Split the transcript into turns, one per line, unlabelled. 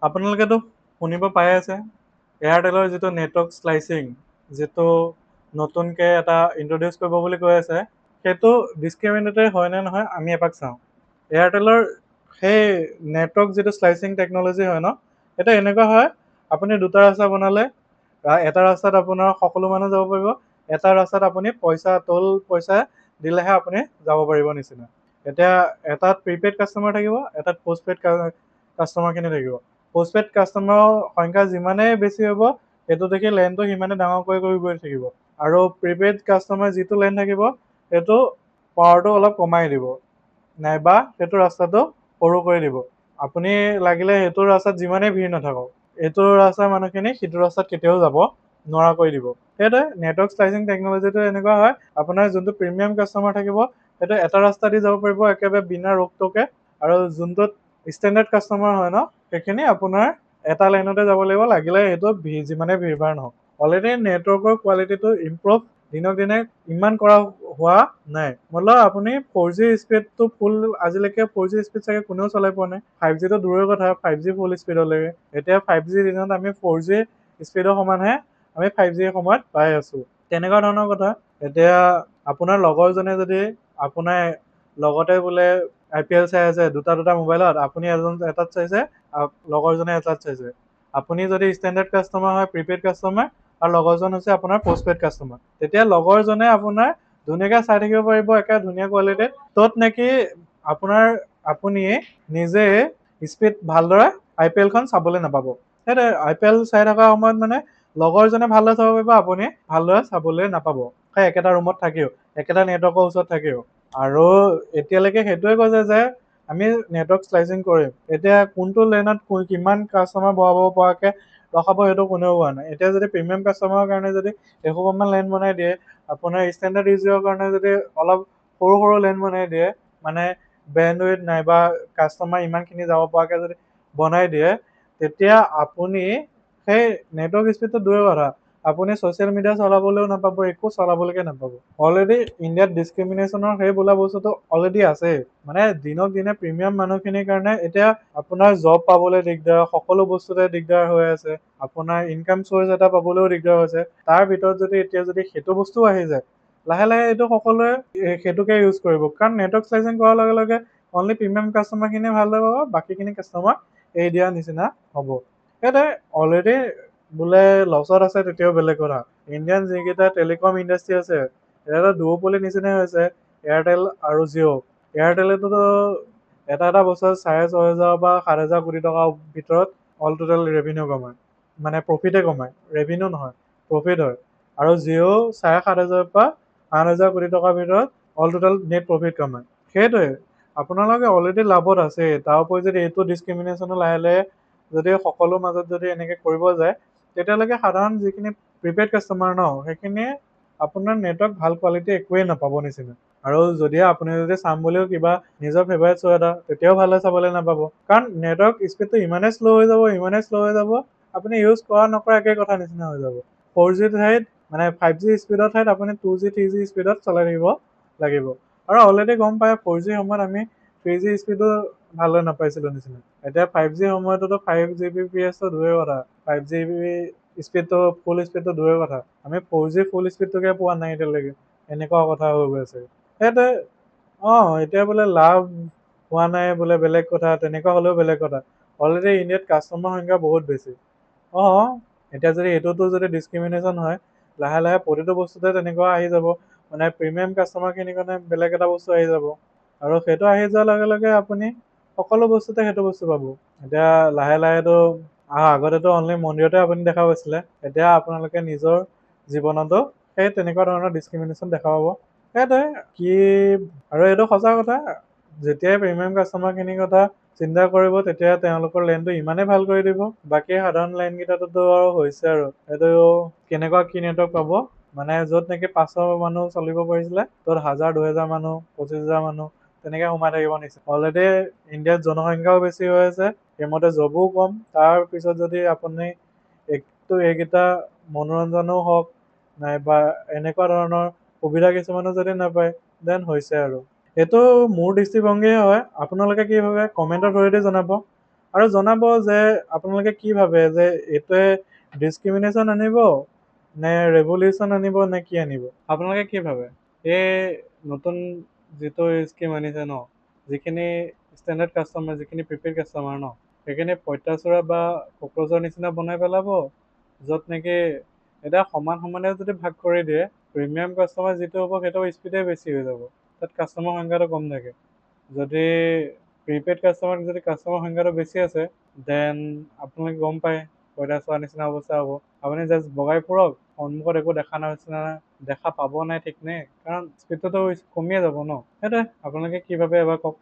আপোনালোকেতো শুনিব পাই আছে এয়াৰটেলৰ যিটো নেটৱৰ্ক স্লাইচিং, যিটো নতুনকৈ এটা ইন্ট্ৰডিউচ কৰিব বুলি কৈ আছে, সেইটো ডিছক্ৰিমিনেটৰী হয় নে নহয় আমি এপাক চাওঁ। এয়াৰটেলৰ সেই নেটৱৰ্ক যিটো স্লাইচিং টেকন'লজি হয় ন, সেইটো এনেকুৱা হয়, আপুনি দুটা ৰাস্তা বনালে, এটা ৰাস্তাত আপোনাৰ সকলো মানুহ যাব পাৰিব, এটা ৰাস্তাত আপুনি টোল পইচা দিলেহে আপুনি যাব পাৰিব নিচিনা। এতিয়া এটাত প্ৰিপেইড কাষ্টমাৰ থাকিব, এটাত পোষ্টপেইড কাষ্টমাৰখিনি থাকিব। পোষ্টপেইড কাষ্টমাৰৰ সংখ্যা যিমানেই বেছি হ'ব, সেইটো দেখি লেনটো সিমানে ডাঙৰ কৰি গৈ থাকিব। আৰু প্ৰিপেইড কাষ্টমাৰ যিটো লেন থাকিব, সেইটো পাৱাৰটো অলপ কমাই দিব, নাইবা সেইটো ৰাস্তাটো সৰু কৰি দিব। আপুনি লাগিলে সেইটো ৰাস্তাত যিমানেই ভিৰ নাথাকক, এইটো ৰাস্তাৰ মানুহখিনি সিটো ৰাস্তাত কেতিয়াও যাব নোৱাৰা কৰি দিব। সেইটোৱে নেটৱৰ্ক স্লাইচিং টেকন'লজিটো এনেকুৱা হয়, আপোনাৰ যোনটো প্ৰিমিয়াম কাষ্টমাৰ থাকিব, সেইটো এটা ৰাস্তা দি যাব পাৰিব একেবাৰে বিনা ৰোকটোকে, আৰু যোনটোত ষ্টেণ্ডাৰ্ড কাষ্টমাৰ হয় ন, সেইখিনি আপোনাৰ এটা লাইনতে যাব লাগিব, লাগিলে সেইটো যিমানে ভিৰ ভাৰ নহওক। অলৰেডি নেটৱৰ্কৰ কোৱালিটিটো ইম্প্ৰুভ দিনক দিনে ইমান কৰা হোৱা নাই। মতলব আপুনি 4G স্পীডটো ফুল, আজিলৈকে 4G স্পীড চাগে কোনেও চলাই পোৱা নাই। 5G তো দূৰৰ কথা, 5G ফুল স্পীডলৈকে। এতিয়া 5G দিনত আমি 4G স্পীডৰ সমানহে আমি 5G সময়ত পাই আছোঁ। তেনেকুৱা ধৰণৰ কথা। এতিয়া আপোনাৰ লগৰজনে যদি আপোনাৰ লগতে বোলে IPL চাই আছে দুটা মোবাইলত, আপুনি এটাত চাইছে, লগৰজনে এটাত চাইছে। আপুনি যদি ষ্টেণ্ডাৰ্ড কাষ্টমাৰ হয়, প্ৰিপেইড কাষ্টমাৰ, আৰু লগৰজন হৈছে আপোনাৰ পোষ্টপেইড কাষ্টমাৰ, তেতিয়া লগৰজনে আপোনাৰ ধুনীয়াকৈ চাই থাকিব পাৰিব একে ধুনীয়া কোৱালিটিত, ত'ত নেকি আপুনি নিজে স্পীড ভালদৰে IPLখন চাবলৈ নাপাব। সেইটোৱে IPL চাই থকা সময়ত মানে লগৰজনে ভালদৰে চাব পাৰিব, আপুনি ভালদৰে চাবলৈ নাপাব, সেই একেটা ৰুমত থাকিও, একেটা নেটৱৰ্কৰ ওচৰত থাকিও। আৰু এতিয়ালৈকে সেইটোৱে কৈছে যে আমি নেটৱৰ্ক স্লাইচিং কৰিম। এতিয়া কোনটো লেনত কিমান কাষ্টমাৰ বহাব পৰাকৈ ৰখাব সেইটো কোনেও কোৱা নাই। এতিয়া যদি প্ৰিমিয়াম কাষ্টমাৰৰ কাৰণে যদি এসোপামান লেন বনাই দিয়ে, আপোনাৰ ষ্টেণ্ডাৰ্ড ইউজৰ কাৰণে যদি অলপ সৰু সৰু লেন বনাই দিয়ে, মানে বেণ্ডউইথ নাইবা কাষ্টমাৰ ইমানখিনি যাব পৰাকৈ যদি বনাই দিয়ে, তেতিয়া আপুনি সেই নেটৱৰ্ক স্পীডটো দূৰৰ কথা, আপুনি ছ'চিয়েল মিডিয়া চলাবলৈও নাপাব, একো চলাবলৈকে নাপাব। অলৰেডি ইণ্ডিয়াত ডিছক্ৰিমিনেশ্যনৰ সেই বোলা বস্তুটো অলৰেডি আছে। মানে দিনক দিনে প্ৰিমিয়াম মানুহখিনিৰ কাৰণে এতিয়া আপোনাৰ জব পাবলৈ দিগদাৰ, সকলো বস্তুতে দিগদাৰ হৈ আছে, আপোনাৰ ইনকাম চ'ৰ্চ এটা পাবলৈও দিগদাৰ হৈছে। তাৰ ভিতৰত যদি এতিয়া সেইটো বস্তু আহি যায়, লাহে লাহে এইটো সকলোৱে সেইটোকে ইউজ কৰিব, কাৰণ নেটৱৰ্ক স্লাইচিং কৰাৰ লগে লগে অনলি প্ৰিমিয়াম কাষ্টমাৰখিনিয়ে ভালদৰে পাব, বাকীখিনি কাষ্টমাৰ এৰি দিয়া নিচিনা হ'ব। সেইটোৱে অলৰেডি বোলে লছত আছে তেতিয়াও বেলেগ কথা। ইণ্ডিয়ান যিকেইটা টেলিকম ইণ্ডাষ্ট্ৰি আছে, এটা দুয়োপলি নিচিনাই হৈছে এয়াৰটেল আৰু জিঅ'। এয়াৰটেলেতো এটা বছৰত 6,500 বা 7,000 কোটি টকাৰ ভিতৰত অল টোটেল ৰেভিনিউ কমায়, মানে প্ৰফিটে কমায়, ৰেভিনিউ নহয়, প্ৰফিট হয়। আৰু জিঅ' 7,500 পৰা 8,000 কোটি টকাৰ ভিতৰত অল টোটেল নেট প্ৰফিট কমায়। সেইটোৱে আপোনালোকে অলৰেডি লাভত আছে, তাৰ উপৰি যদি এইটো ডিছক্ৰিমিনেশ্যনো লাহে লাহে যদি সকলো মাজত যদি এনেকৈ কৰিব যায়, তেতিয়ালৈকে সাধাৰণ যিখিনি প্ৰিপেইড কাষ্টমাৰ ন, সেইখিনিয়ে আপোনাৰ নেটৱৰ্ক ভাল কোৱালিটি একোৱেই নাপাব নিচিনা। আৰু যদি আপুনি চাম বুলিও কিবা নিজৰ ফেভাৰিট শ্ব' এটা, তেতিয়াও ভালদৰে চাবলৈ নাপাব, কাৰণ নেটৱৰ্ক স্পীডটো ইমানেই শ্ল' হৈ যাব, আপুনি ইউজ কৰা নকৰা একেই কথা নিচিনা হৈ যাব। 4G ঠাইত মানে 5G স্পীডৰ ঠাইত আপুনি 2G 3G স্পীডত চলাই থাকিব লাগিব। আৰু অলৰেডি গম পায় 4G সময়ত আমি 3G স্পীডো ভালদৰে নাপাইছিলোঁ নিচিনা। এতিয়া 5G সময়টোতো 5 Gbps দূৰৰ কথা, 5 GB স্পীডটো ফুল স্পীডটো দূৰৰ কথা, আমি 4G ফুল স্পীডটোকে পোৱা নাই এতিয়ালৈকে। এনেকুৱা কথা হৈ গৈ আছে। সেইটোৱে এতিয়া বোলে লাভ হোৱা নাই বোলে বেলেগ কথা, তেনেকুৱা হ'লেও বেলেগ কথা। অলৰেডি ইণ্ডিয়াত কাষ্টমাৰ সংখ্যা বহুত বেছি। এতিয়া যদি এইটোতো যদি ডিছক্ৰিমিনেশ্যন হয়, লাহে লাহে প্ৰতিটো বস্তুতে তেনেকুৱা আহি যাব, মানে প্ৰিমিয়াম কাষ্টমাৰখিনিৰ কাৰণে বেলেগ এটা বস্তু আহি যাব। আৰু সেইটো আহি যোৱাৰ লগে লগে আপুনি সকলো বস্তুতে সেইটো বস্তু পাব। এতিয়া লাহে লাহেতো আগতেতো অনলি মন্দিৰতে আপুনি দেখা পাইছিলে, এতিয়া আপোনালোকে নিজৰ জীৱনতো সেই তেনেকুৱা ধৰণৰ ডিছক্ৰিমিনেশ্যন দেখা পাব। সেইটোৱে কি, আৰু এইটো সঁচা কথা, যেতিয়াই প্ৰিমিয়াম কাষ্টমাৰখিনিৰ কথা চিন্তা কৰিব, তেতিয়া তেওঁলোকৰ লেনটো ইমানেই ভাল কৰি দিব, বাকী সাধাৰণ লাইনকেইটাতো আৰু হৈছে আৰু এইটো কেনেকুৱা কি নেটৱৰ্ক পাব, মানে য'ত নেকি 500 মানুহ চলিব পাৰিছিলে, ত'ত 1,000 2,000 মানুহ 25,000 মানুহ তেনেকৈ সোমাই থাকিব নিচিনা। অলৰেডি ইণ্ডিয়াত জনসংখ্যাও বেছি হৈ আছে, সেইমতে জবো কম, তাৰ পিছত যদি আপুনি এইকেইটা মনোৰঞ্জনো হওক নাইবা এনেকুৱা ধৰণৰ সুবিধা কিছুমানো যদি নাপায়, দেন হৈছে আৰু। এইটো মোৰ দৃষ্টিভংগীয়ে হয়, আপোনালোকে কি ভাবে কমেণ্টৰ থ্ৰুৱেদি জনাব। আৰু জনাব যে আপোনালোকে কি ভাবে যে এইটোৱে ডিছক্ৰিমিনেশ্যন আনিব নে ৰেভলিউশ্যন আনিব নে কি আনিব? আপোনালোকে কি ভাবে? এই নতুন যিটো স্কিম আনিছে ন, যিখিনি ষ্টেণ্ডাৰ্ড কাষ্টমাৰ, যিখিনি প্ৰিপেইড কাষ্টমাৰ ন, সেইখিনি পঁইতাচোৰা বা কক্ৰজৰ নিচিনা বনাই পেলাব, য'ত নেকি এতিয়া সমান সমানে যদি ভাগ কৰি দিয়ে, প্ৰিমিয়াম কাষ্টমাৰ যিটো হ'ব সেইটো স্পীডে বেছি হৈ যাব, তাত কাষ্টমাৰ সংখ্যাটো কম থাকে। যদি প্ৰিপেইড কাষ্টমাৰ যদি কাষ্টমাৰ সংখ্যাটো বেছি আছে, দেন আপোনালোকে গম পায় পঁইতাচোৰা নিচিনা অৱস্থা হ'ব। আপুনি জাষ্ট বগাই ফুৰক, সন্মুখত একো দেখা নিচিনা দেখা পাব নাই ঠিক নাই, কাৰণ স্পীডটোতো কমিয়ে যাব ন। সেইটোৱে আপোনালোকে কি ভাবে এবাৰ কওক।